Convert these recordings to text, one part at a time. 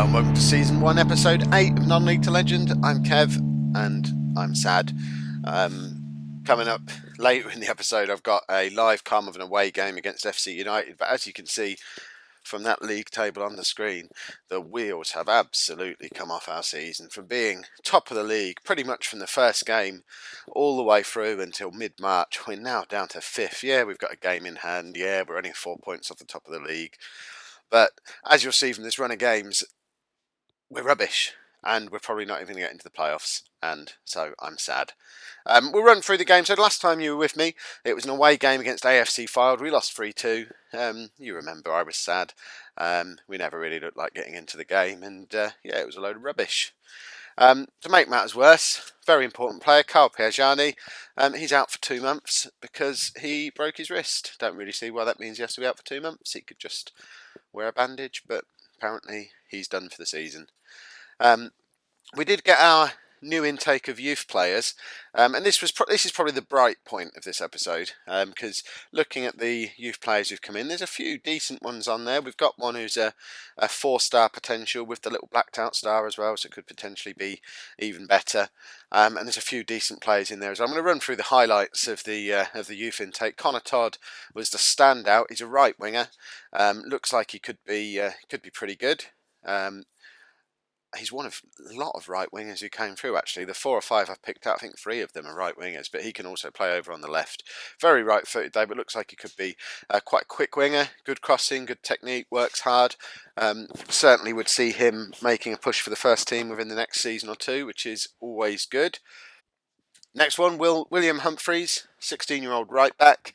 Hello and welcome to Season 1, Episode 8 of Non-League to Legend. I'm Kev, and I'm sad. Coming up later in the episode, I've got a live calm of an away game against FC United, but as you can see from that league table on the screen, the wheels have absolutely come off our season. From being top of the league pretty much from the first game all the way through until mid-March, we're now down to 5th. Yeah, we've got a game in hand. Yeah, we're only 4 points off the top of the league. But as you'll see from this run of games, we're rubbish, and we're probably not even going to get into the playoffs, and so I'm sad. We'll run through the game. So the last time you were with me, it was an away game against AFC Fylde. We lost 3-2. You remember I was sad. We never really looked like getting into the game, and yeah, it was a load of rubbish. To make matters worse, very important player, Carl Piergiani, he's out for 2 months because he broke his wrist. Don't really see why that means he has to be out for 2 months. He could just wear a bandage, but apparently he's done for the season. We did get our new intake of youth players, and this is probably the bright point of this episode, because looking at the youth players who've come in, there's a few decent ones on there. We've got one who's a 4-star potential with the little blacked out star as well, so it could potentially be even better. And there's a few decent players in there as well. I'm going to run through the highlights of the youth intake. Connor Todd was the standout. He's a right winger. Looks like he could be pretty good. He's one of a lot of right wingers who came through, actually. The 4 or 5 I've picked out, I think 3 of them are right wingers, but he can also play over on the left. Very right footed though, but looks like he could be quite a quick winger. Good crossing, good technique, works hard. Certainly would see him making a push for the first team within the next season or 2, which is always good. Next one, William Humphreys, 16-year-old right back.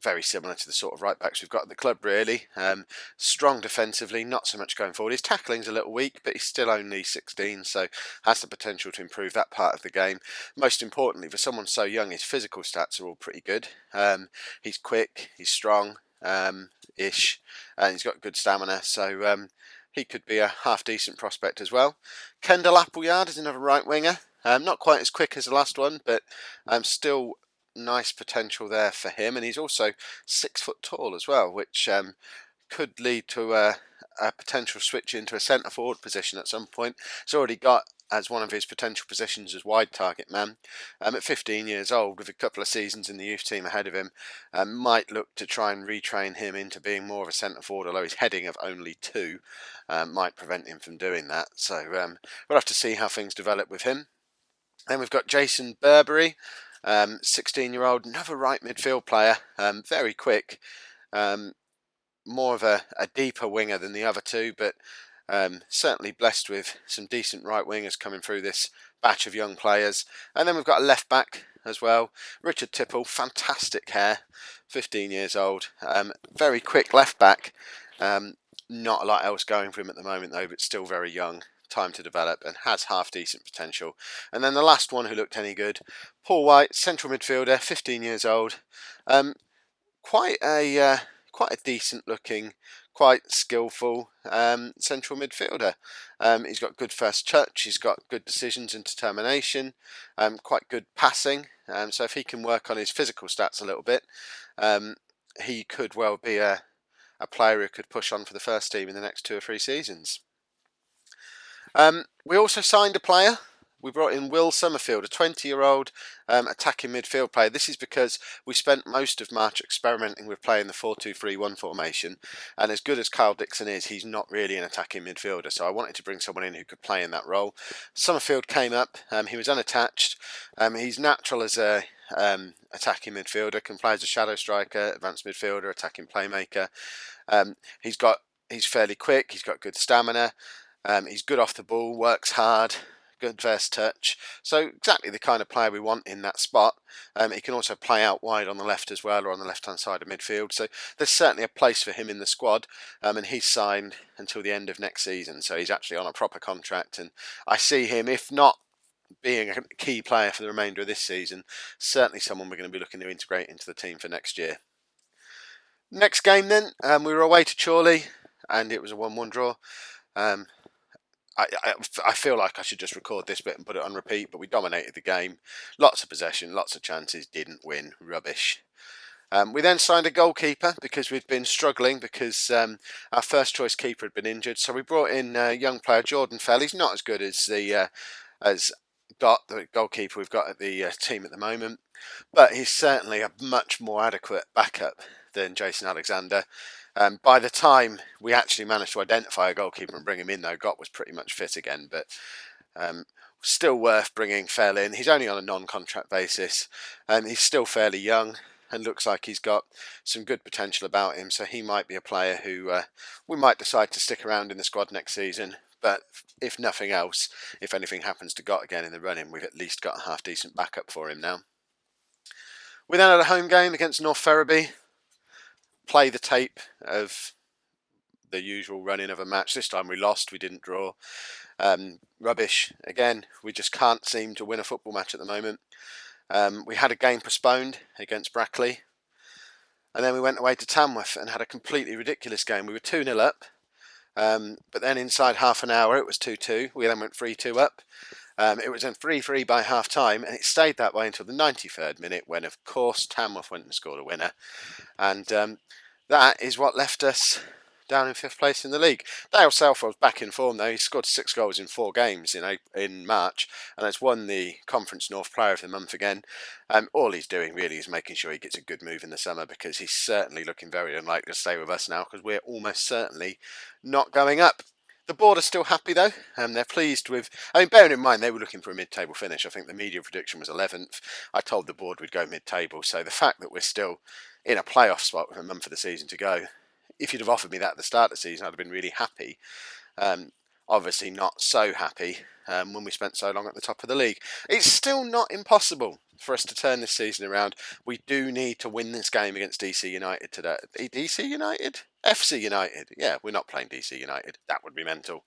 Very similar to the sort of right backs we've got at the club, really. Strong defensively, not so much going forward. His tackling's a little weak, but he's still only 16, so has the potential to improve that part of the game. Most importantly, for someone so young, his physical stats are all pretty good. He's quick, he's strong, ish, and he's got good stamina, so he could be a half-decent prospect as well. Kendall Appleyard is another right winger. Not quite as quick as the last one, but still nice potential there for him, and he's also 6 foot tall as well, which could lead to a potential switch into a centre forward position at some point. He's already got as one of his potential positions as wide target man. At 15 years old, with a couple of seasons in the youth team ahead of him, might look to try and retrain him into being more of a centre forward, although his heading of only 2 might prevent him from doing that. So we'll have to see how things develop with him. Then we've got Jason Burberry, 16-year-old, another right midfield player, very quick, more of a deeper winger than the other 2, but certainly blessed with some decent right wingers coming through this batch of young players. And then we've got a left back as well, Richard Tipple, fantastic hair, 15 years old, very quick left back, not a lot else going for him at the moment though, but still very young. Time to develop and has half decent potential. And then the last one who looked any good, Paul White, central midfielder, 15 years old, quite a decent looking, quite skillful central midfielder. He's got good first touch, he's got good decisions and determination, quite good passing, so if he can work on his physical stats a little bit, he could well be a player who could push on for the first team in the next 2 or 3 seasons. We also signed a player. We brought in Will Summerfield, a 20-year-old attacking midfield player. This is because we spent most of March experimenting with playing the 4-2-3-1 formation, and as good as Kyle Dixon is, he's not really an attacking midfielder, so I wanted to bring someone in who could play in that role. Summerfield came up, he was unattached, he's natural as a attacking midfielder, can play as a shadow striker, advanced midfielder, attacking playmaker. He's fairly quick, he's got good stamina. He's good off the ball, works hard, good first touch. So exactly the kind of player we want in that spot. He can also play out wide on the left as well, or on the left-hand side of midfield. So there's certainly a place for him in the squad. And he's signed until the end of next season. So he's actually on a proper contract. And I see him, if not being a key player for the remainder of this season, certainly someone we're going to be looking to integrate into the team for next year. Next game then, we were away to Chorley, and it was a 1-1 draw. I feel like I should just record this bit and put it on repeat, but we dominated the game. Lots of possession, lots of chances, didn't win. Rubbish. We then signed a goalkeeper because we'd been struggling because our first choice keeper had been injured. So we brought in young player Jordan Fell. He's not as good as the goalkeeper we've got at the team at the moment, but he's certainly a much more adequate backup than Jason Alexander. By the time we actually managed to identify a goalkeeper and bring him in, though, Gott was pretty much fit again, but still worth bringing Fell in. He's only on a non-contract basis, and he's still fairly young and looks like he's got some good potential about him, so he might be a player who we might decide to stick around in the squad next season. But if nothing else, if anything happens to Gott again in the running, we've at least got a half-decent backup for him now. We then had a home game against North Ferriby. Play the tape of the usual running of a match. This time we lost, we didn't draw. Rubbish. Again, we just can't seem to win a football match at the moment. We had a game postponed against Brackley, and then we went away to Tamworth and had a completely ridiculous game. We were 2-0 up, but then inside half an hour it was 2-2. We then went 3-2 up. It was then 3-3 by half time, and it stayed that way until the 93rd minute when, of course, Tamworth went and scored a winner. And that is what left us down in 5th place in the league. Dale Southwell's back in form though. He scored 6 goals in 4 games in March, and has won the Conference North Player of the Month again. All he's doing really is making sure he gets a good move in the summer, because he's certainly looking very unlikely to stay with us now, because we're almost certainly not going up. The board are still happy though, and they're pleased with. Bearing in mind they were looking for a mid-table finish. I think the media prediction was 11th. I told the board we'd go mid-table, so the fact that we're still in a playoff spot with a month of the season to go, if you'd have offered me that at the start of the season, I'd have been really happy. Obviously not so happy when we spent so long at the top of the league. It's still not impossible for us to turn this season around. We do need to win this game against DC United today. DC United? FC United. Yeah, we're not playing DC United. That would be mental.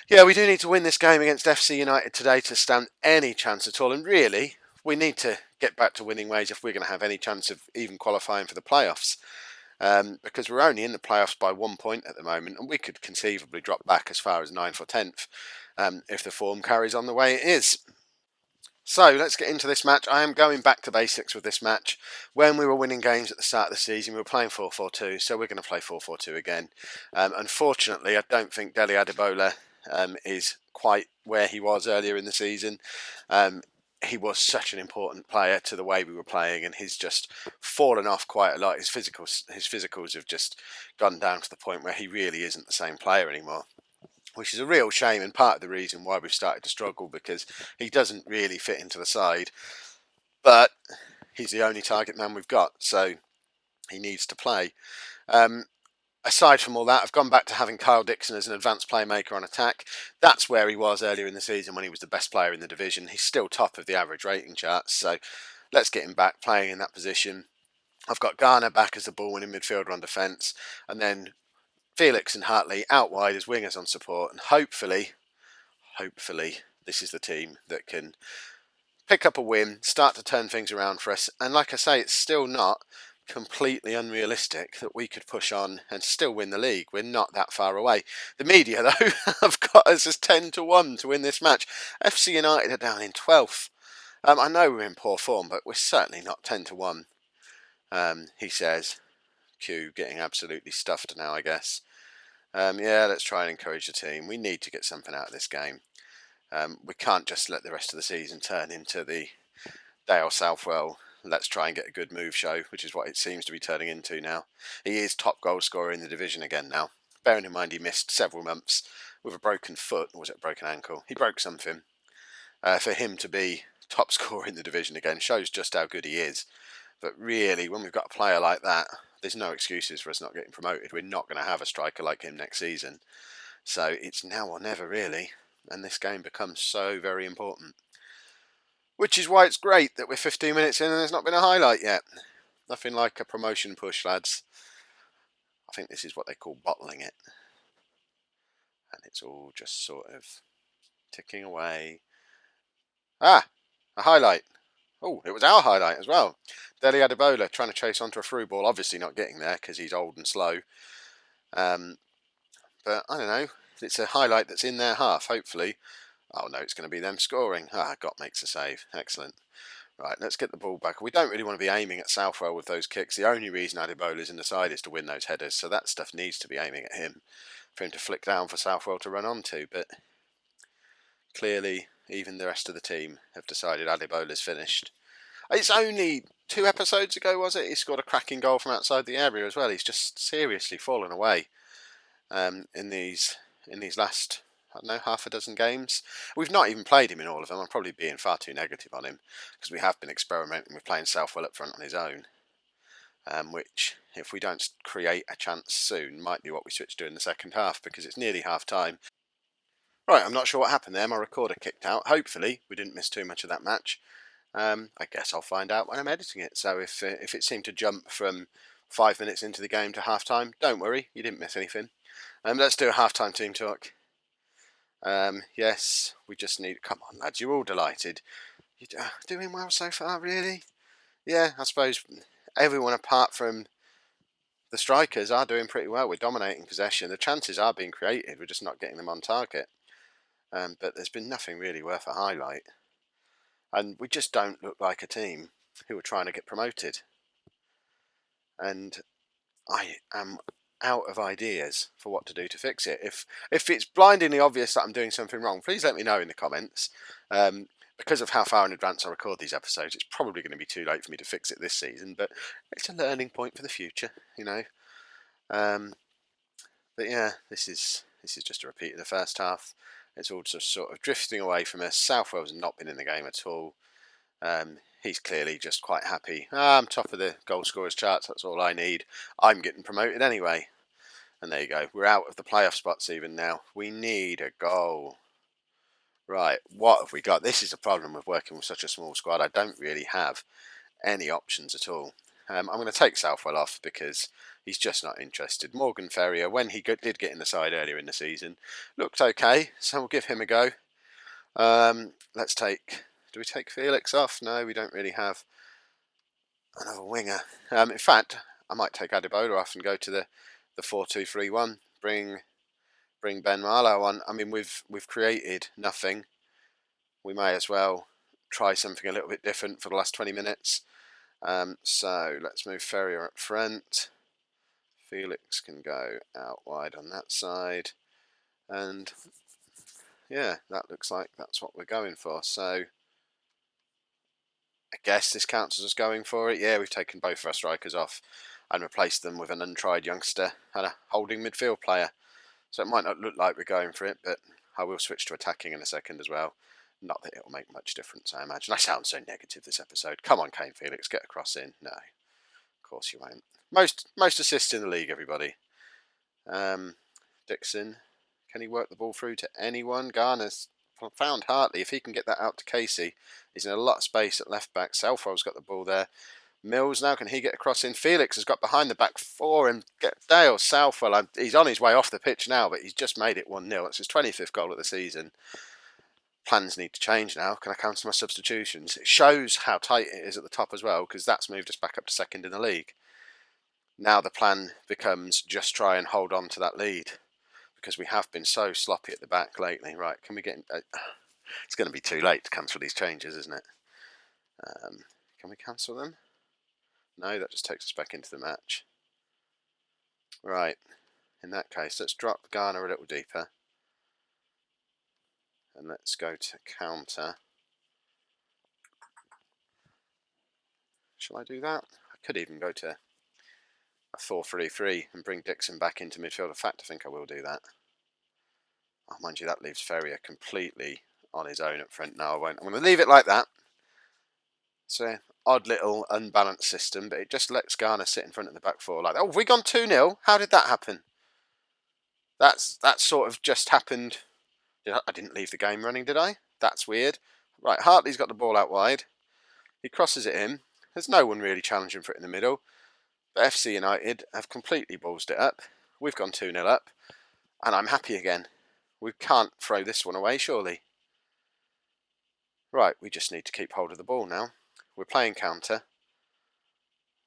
Yeah, we do need to win this game against FC United today to stand any chance at all. And really, we need to get back to winning ways if we're going to have any chance of even qualifying for the playoffs. Because we're only in the playoffs by 1 point at the moment, and we could conceivably drop back as far as 9th or 10th if the form carries on the way it is. So let's get into this match. I am going back to basics with this match. When we were winning games at the start of the season, we were playing 4-4-2, so we're going to play 4-4-2 again. Unfortunately, I don't think Dele Adebola is quite where he was earlier in the season. He was such an important player to the way we were playing, and he's just fallen off quite a lot. His physicals have just gone down to the point where he really isn't the same player anymore, which is a real shame, and part of the reason why we've started to struggle, because he doesn't really fit into the side. But he's the only target man we've got, so he needs to play. Aside from all that, I've gone back to having Kyle Dixon as an advanced playmaker on attack. That's where he was earlier in the season when he was the best player in the division. He's still top of the average rating charts, so let's get him back playing in that position. I've got Garner back as the ball-winning midfielder on defence, and then Felix and Hartley out wide as wingers on support. And hopefully, this is the team that can pick up a win, start to turn things around for us. And like I say, it's still not completely unrealistic that we could push on and still win the league. We're not that far away. The media, though, have got us as 10-1 to win this match. FC United are down in 12th. I know we're in poor form, but we're certainly not 10-1. He says. Q getting absolutely stuffed now, I guess. Yeah, let's try and encourage the team. We need to get something out of this game. We can't just let the rest of the season turn into the Dale Southwell let's try and get a good move show, which is what it seems to be turning into now. He is top goal scorer in the division again now. Bearing in mind he missed several months with a broken foot, or was it a broken ankle? He broke something. For him to be top scorer in the division again shows just how good he is. But really, when we've got a player like that, there's no excuses for us not getting promoted. We're not going to have a striker like him next season. So it's now or never, really. And this game becomes so very important. Which is why it's great that we're 15 minutes in and there's not been a highlight yet. Nothing like a promotion push, lads. I think this is what they call bottling it. And it's all just sort of ticking away. Ah, a highlight. Oh, it was our highlight as well. Dele Adebola trying to chase onto a through ball, obviously not getting there because he's old and slow. But I don't know, it's a highlight that's in their half, hopefully. Oh no, it's going to be them scoring. Ah, Gott makes a save. Excellent. Right, let's get the ball back. We don't really want to be aiming at Southwell with those kicks. The only reason Adebola's in the side is to win those headers, so that stuff needs to be aiming at him, for him to flick down for Southwell to run onto. But clearly, even the rest of the team have decided Adebola's finished. It's only 2 episodes ago, was it? He scored a cracking goal from outside the area as well. He's just seriously fallen away in these last, I don't know, half a dozen games. We've not even played him in all of them. I'm probably being far too negative on him because we have been experimenting with playing Southwell up front on his own, which, if we don't create a chance soon, might be what we switch to in the second half because it's nearly half time. Right, I'm not sure what happened there. My recorder kicked out. Hopefully, we didn't miss too much of that match. I guess I'll find out when I'm editing it. So if it seemed to jump from 5 minutes into the game to half time, don't worry, you didn't miss anything. Let's do a half-time team talk. Yes, we just need... Come on, lads, you're all delighted. You're doing well so far, really? Yeah, I suppose everyone apart from the strikers are doing pretty well. We're dominating possession. The chances are being created. We're just not getting them on target. But there's been nothing really worth a highlight. And we just don't look like a team who are trying to get promoted. And I am out of ideas for what to do to fix it. If it's blindingly obvious that I'm doing something wrong, please let me know in the comments. Because of how far in advance I record these episodes, it's probably going to be too late for me to fix it this season, but it's a learning point for the future, you know. But yeah, this is just a repeat of the first half. It's all just sort of drifting away from us. Southwell's not been in the game at all. He's clearly just quite happy. I'm top of the goal scorers charts, that's all I need. I'm getting promoted anyway. And there you go, we're out of the playoff spots even now. We need a goal. Right, what have we got? This is a problem with working with such a small squad. I don't really have any options at all. I'm going to take Southwell off because he's just not interested. Morgan Ferrier, when he did get in the side earlier in the season, looked okay, so we'll give him a go. Let's take... Do we take Felix off? No, we don't really have another winger. In fact, I might take Adebola off and go to the 4-2-3-1. Bring Ben Marlow on. I mean, we've created nothing. We may as well try something a little bit different for the last 20 minutes. So let's move Ferrier up front. Felix can go out wide on that side. And yeah, that looks like that's what we're going for. So I guess this counts as us going for it. Yeah, we've taken both of our strikers off and replaced them with an untried youngster and a holding midfield player. So it might not look like we're going for it, but I will switch to attacking in a second as well. Not that it'll make much difference, I imagine. I sound so negative this episode. Come on, Kane Felix, get a cross in. No, of course you won't. Most assists in the league, everybody. Dixon, can he work the ball through to anyone? Garner's found Hartley. If he can get that out to Casey, he's in a lot of space at left back. Southwell's got the ball there. Mills now, can he get across in? Felix has got behind the back four and get Dale Southwell. He's on his way off the pitch now, but he's just made it 1-0. It's his 25th goal of the season. Plans need to change now. Can I cancel my substitutions? It shows how tight it is at the top as well, because that's moved us back up to second in the league. Now the plan becomes just try and hold on to that lead, because we have been so sloppy at the back lately. Right, can we get... it's going to be too late to cancel these changes, isn't it? Can we cancel them? No, that just takes us back into the match. Right, in that case, let's drop Garner a little deeper. And let's go to counter. Shall I do that? I could even go to a 4-3-3 and bring Dixon back into midfield. In fact, I think I will do that. Oh, mind you, that leaves Ferrier completely on his own up front. No, I won't. I'm going to leave it like that. It's an odd little unbalanced system, but it just lets Garner sit in front of the back four like that. Oh, have we gone 2-0? How did that happen? That's sort of just happened. I didn't leave the game running, did I? That's weird. Right, Hartley's got the ball out wide. He crosses it in. There's no one really challenging for it in the middle. But FC United have completely ballsed it up. We've gone 2-0 up. And I'm happy again. We can't throw this one away, surely. Right, we just need to keep hold of the ball now. We're playing counter.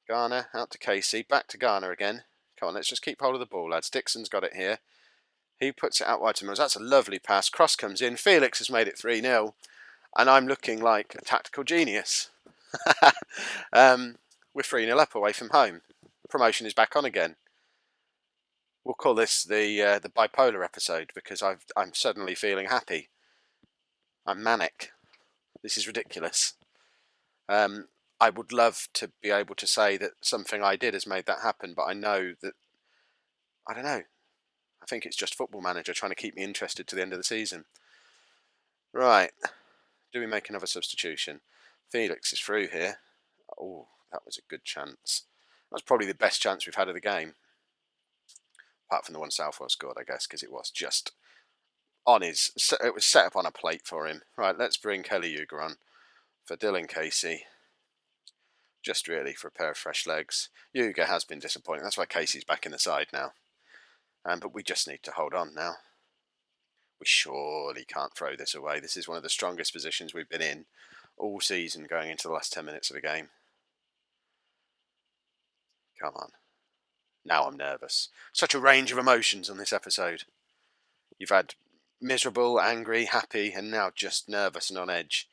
Garner out to Casey. Back to Garner again. Come on, let's just keep hold of the ball, lads. Dixon's got it here. He puts it out wide to Mills. That's a lovely pass. Cross comes in. Felix has made it 3-0. And I'm looking like a tactical genius. We're 3-0 up away from home. Promotion is back on again. We'll call this the bipolar episode because I'm suddenly feeling happy. I'm manic. This is ridiculous. I would love to be able to say that something I did has made that happen, but I know that, I don't know. I think it's just Football Manager trying to keep me interested to the end of the season. Right. Do we make another substitution? Felix is through here. Oh, that was a good chance. That's probably the best chance we've had of the game. Apart from the one Southwell scored, I guess, because it was just on his... It was set up on a plate for him. Right, let's bring Kelly Uger on for Dylan Casey. Just really for a pair of fresh legs. Uger has been disappointing. That's why Casey's back in the side now. But we just need to hold on now. We surely can't throw this away. This is one of the strongest positions we've been in all season going into the last 10 minutes of a game. Come on. Now I'm nervous. Such a range of emotions on this episode. You've had miserable, angry, happy, and now just nervous and on edge.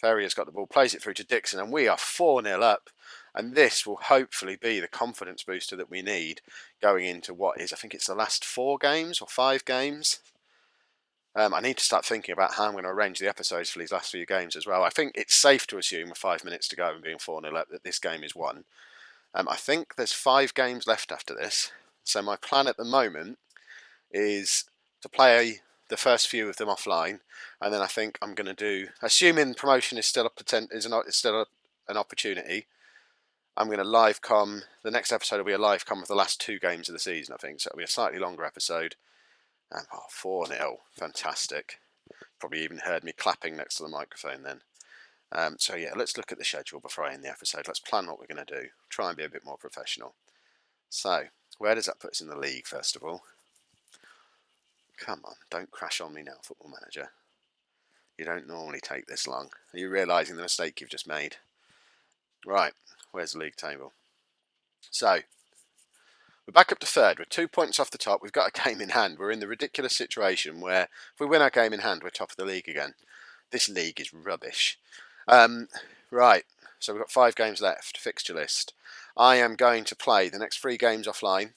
Ferrier's got the ball, plays it through to Dixon, and we are 4-0 up. And this will hopefully be the confidence booster that we need going into what is, I think it's the last 4 games or 5 games. I need to start thinking about how I'm going to arrange the episodes for these last few games as well. I think it's safe to assume with 5 minutes to go and being 4-0 up that this game is won. I think there's 5 games left after this. So my plan at the moment is to play the first few of them offline, and then I think I'm going to do, assuming promotion is still an opportunity, I'm going to live com. The next episode will be a live com of the last 2 games of the season, I think. So it'll be a slightly longer episode. 4-0, fantastic. Probably even heard me clapping next to the microphone then. So yeah, let's look at the schedule before I end the episode. Let's plan what we're going to do. Try and be a bit more professional. So, where does that put us in the league, first of all? Come on, don't crash on me now, Football Manager. You don't normally take this long. Are you realising the mistake you've just made? Right, where's the league table? So, we're back up to 3rd. We're 2 points off the top. We've got a game in hand. We're in the ridiculous situation where if we win our game in hand, we're top of the league again. This league is rubbish. Right, so we've got 5 games left. Fixture list. I am going to play the next 3 games offline.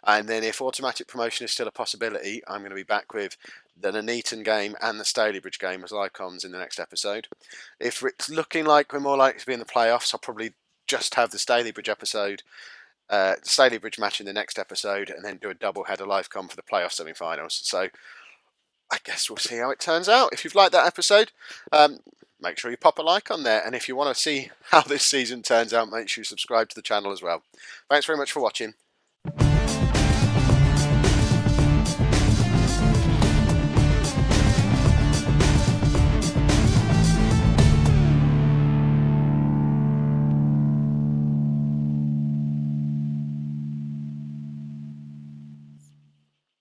And then if automatic promotion is still a possibility, I'm going to be back with the Nuneaton game and the Stalybridge game as live comms in the next episode. If it's looking like we're more likely to be in the playoffs, I'll probably just have the Stalybridge episode, Stalybridge match in the next episode, and then do a double header live com for the playoff semi-finals. So I guess we'll see how it turns out. If you've liked that episode, make sure you pop a like on there. And if you want to see how this season turns out, make sure you subscribe to the channel as well. Thanks very much for watching.